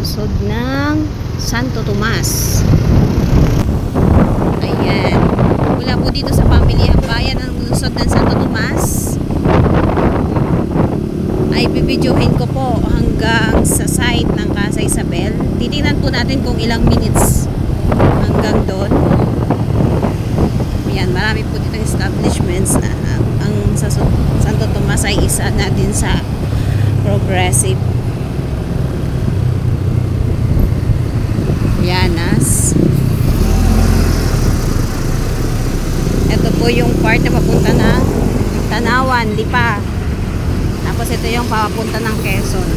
lungsod ng Santo Tomas. Ayan. Mula po dito sa pamilihang bayan ng lungsod ng Santo Tomas ay bibidyohin ko po hanggang sa site ng Casa Isabel. Titingnan po natin kung ilang minutes hanggang doon. Ayan, marami po dito establishments na ang sa Santo Tomas ay isa na din sa progressive. Yanas. Ito po yung part na papunta ng Tanawan, Lipa. Tapos ito yung papunta ng Quezon.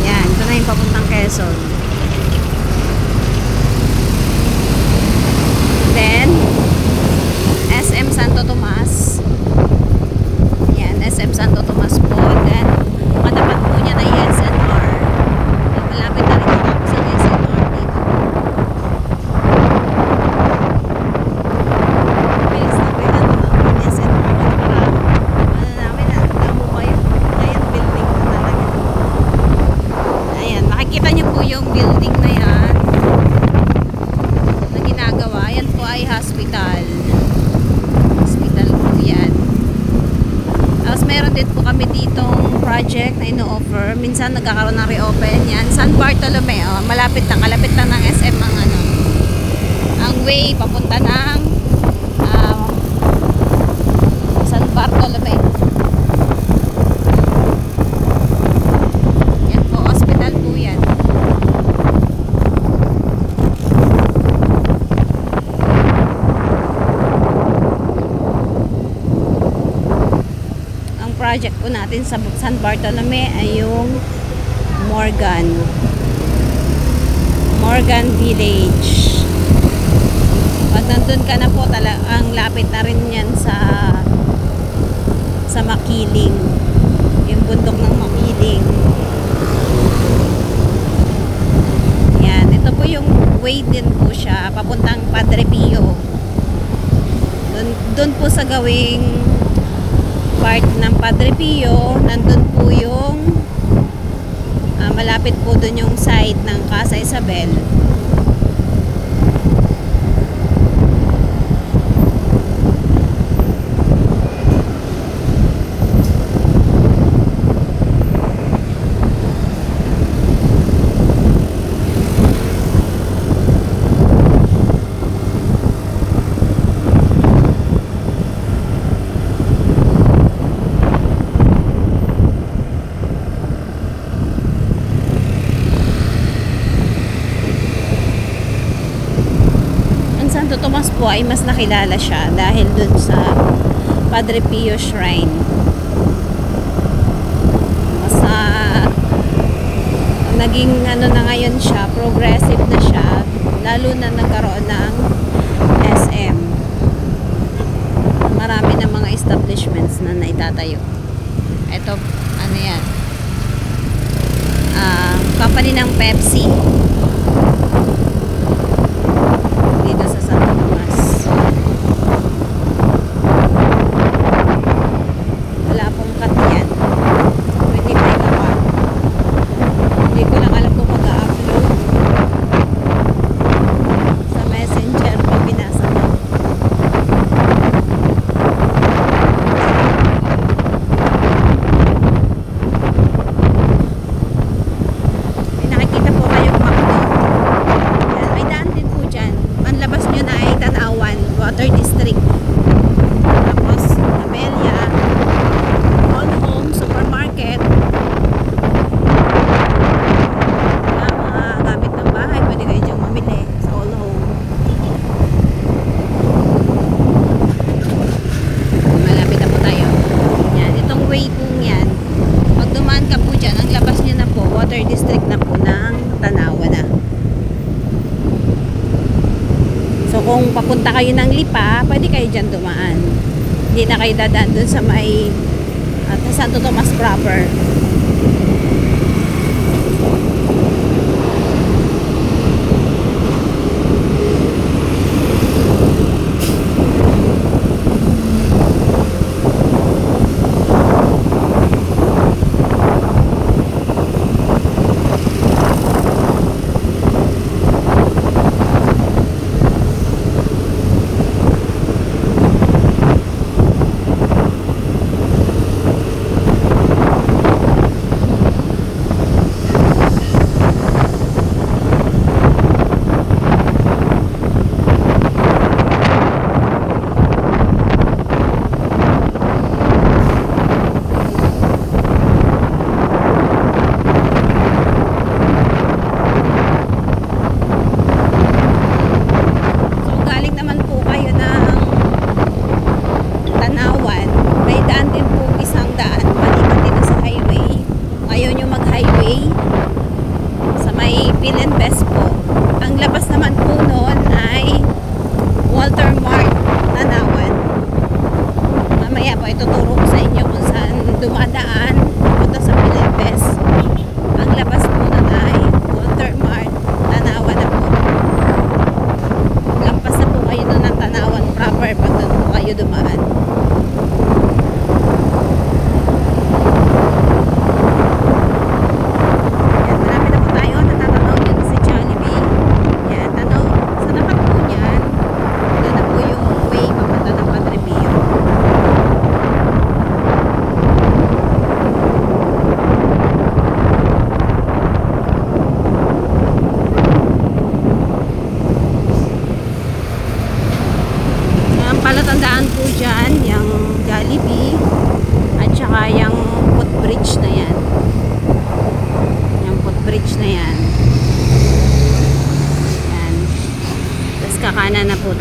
Yan, ito na yung papuntang Quezon. Then SM Santo Tomas. Yan, SM Santo Tomas po. Then katapat po niya na SNR. Malapit na rin ako sa SNR dito. Bilis na pwede ang SNR para ano namin na damo kayo. Ayan, building na talaga. Ayan, makikita niyo po yung building na yan na ginagawa. Yan po ay hospital. Hospital po yan. Tapos meron din po kami ditong project na ino-offer. Minsan nagkakaroon ng reopen yan. San Bartolome, oh, malapit lang, kalapit lang ng SM ang ano. Ang way papunta ng San Bartolome. Yan po, hospital po yan. Project po natin sa San Bartolome ay yung Morgan Village. Pag nandun ka na po ang lapit na rin yan sa Makiling, yung bundok ng Makiling. Yan, ito po yung way din po siya papuntang Padre Pio. Dun po sa gawing part ng Padre Pio, nandun po yung malapit po dun yung site ng Casa Isabel. Santo Tomas po ay mas nakilala siya dahil dun sa Padre Pio Shrine. Mas naging ano na ngayon siya, progressive na siya, lalo na nagkaroon ng SM. Marami na mga establishments na naitatayo. Ito, ano yan, company ng Pepsi dito sa Santo Tomas. Wala pong cut yan. 20 megawatt. Hindi ko lang alam kung mag-upload sa messenger pag binasa mo. May nakikita po kayong McDo. Yan, may daan din po dyan. Ang labas nyo na ay Tanawan Water District. Tapos Amelia, All Home Supermarket, mga gamit ng bahay, pwede kayo dyang mamili sa All Home. Malapit na po tayo. Yan, itong way po yan, pag dumaan ka po dyan, ang labas nyo na po, Water District na po ng Tanawan na. So kung papunta kayo ng Lipa, pwede kayo dyan dumaan. Hindi na kayo dadaan dun sa may Santo Tomas proper.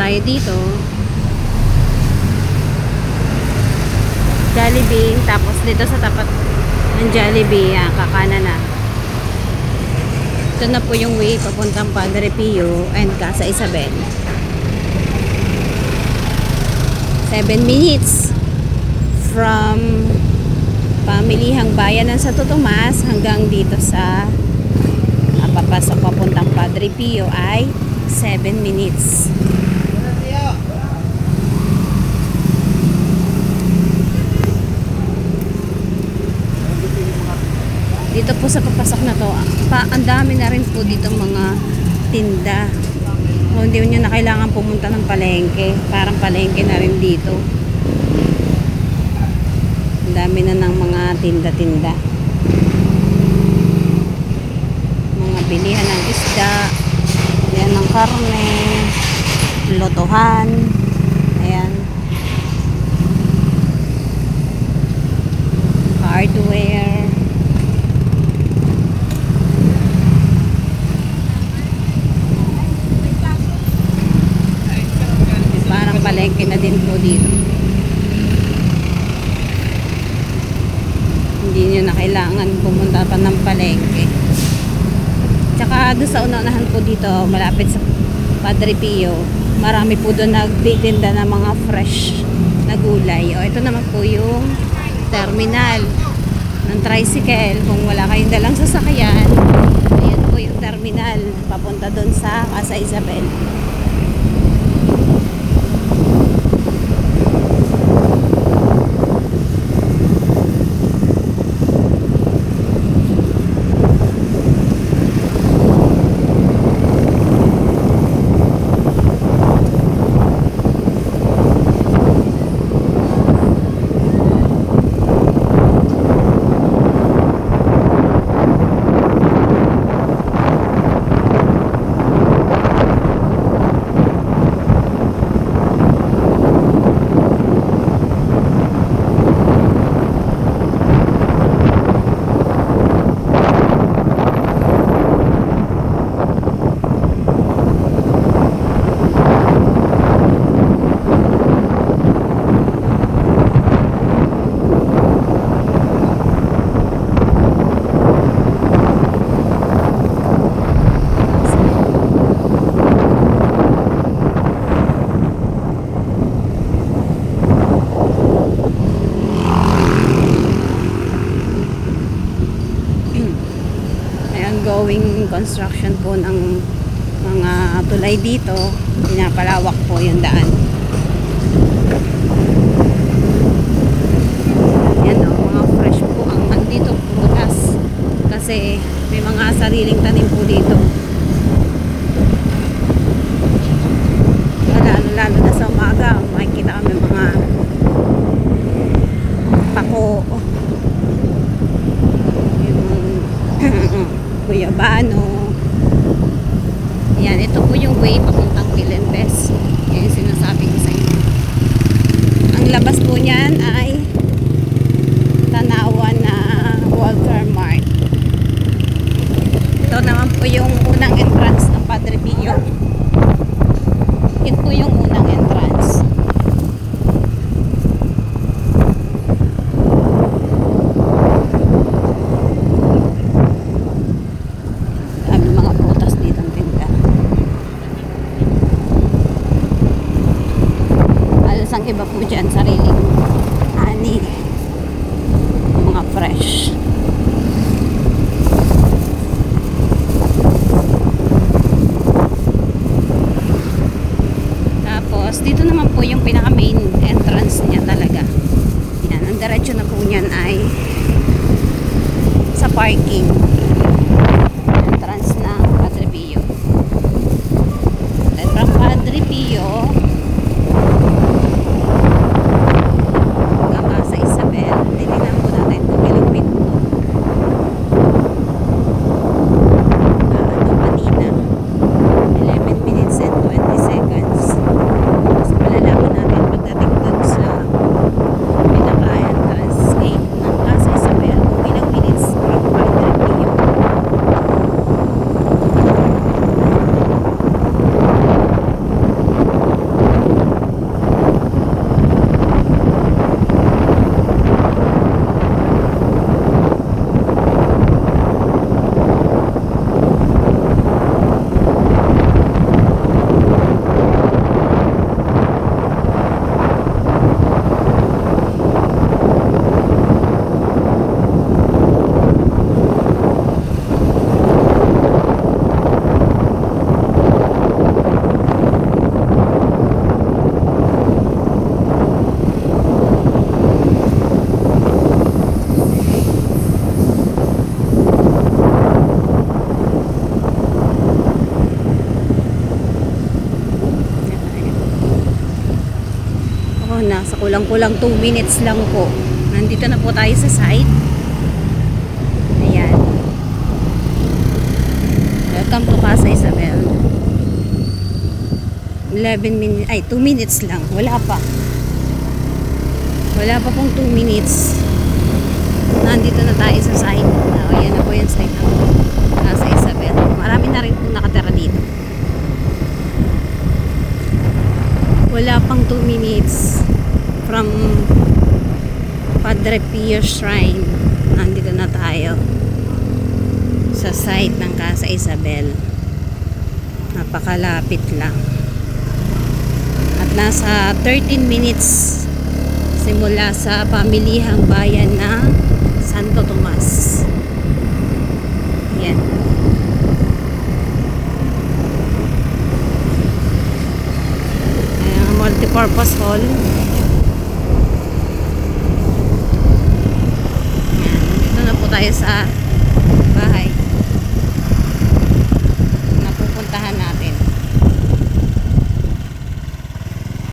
tayo dito. Jollibee, tapos dito sa tapat ng Jollibee, kakanan na. Ito na po yung way papuntang Padre Pio and Casa Isabel. 7 minutes from pamilihang bayan ng Santo Tomas hanggang dito sa papasok papuntang Padre Pio ay 7 minutes. Dito po sa papasok na to, ang dami na rin po dito mga tinda. Kung hindi nyo na kailangan pumunta ng palengke, parang palengke na rin dito. Ang dami na ng mga tinda-tinda. Mga bilihan ng isda, bilihan ng karne, lotohan, ayan. Hardware. Palengke na din po dito. Hindi nyo na kailangan pumunta pa ng palengke. Tsaka doon sa unahan po dito, malapit sa Padre Pio, marami po doon nagtitinda ng mga fresh na gulay. O ito naman po yung terminal ng tricycle. Kung wala kayong dalang sasakyan, ayan po yung terminal papunta doon sa Casa Isabel. Ongoing construction po ng mga tulay dito, pinapalawak po yung daan. Yan o, mga fresh po ang andito prutas kasi may mga sariling tanim po dito. Lalo na sa umaga, makikita kami mga pako, guyabano. Yan, ito po yung way papuntang Quilinbes. Yan yung sinasabi ko sa inyo. Ang labas po niyan ay tanawan na Walter Mart. Ito naman po yung unang entrance ng Padre Pio. Ito po yung unang entrance. Ang iba po dyan, sariling ani, mga fresh. Tapos dito naman po yung pinaka main entrance niya talaga. Yan, ang diretso na po niyan ay sa parking entrance ng Padre Pio. Then from Padre Pio Casa Isabel, kung ilang minutes from Padre Pio. kulang 2 minutes lang po. Nandito na po tayo sa site. Ayan. Welcome to Casa Isabel. 11 minutes, ay 2 minutes lang. Wala pa. Wala pa pong 2 minutes. Nandito na tayo sa site. Ayan na po yung site ng Casa Isabel. Marami na rin po nakatira dito. Wala pang 2 minutes from Padre Pio Shrine. Nandito na tayo sa site ng Casa Isabel. Napakalapit lang. At nasa 13 minutes simula sa pamilihang bayan na Santo Tomas. Yan. Multipurpose hall. Yan. Dito na po tayo sa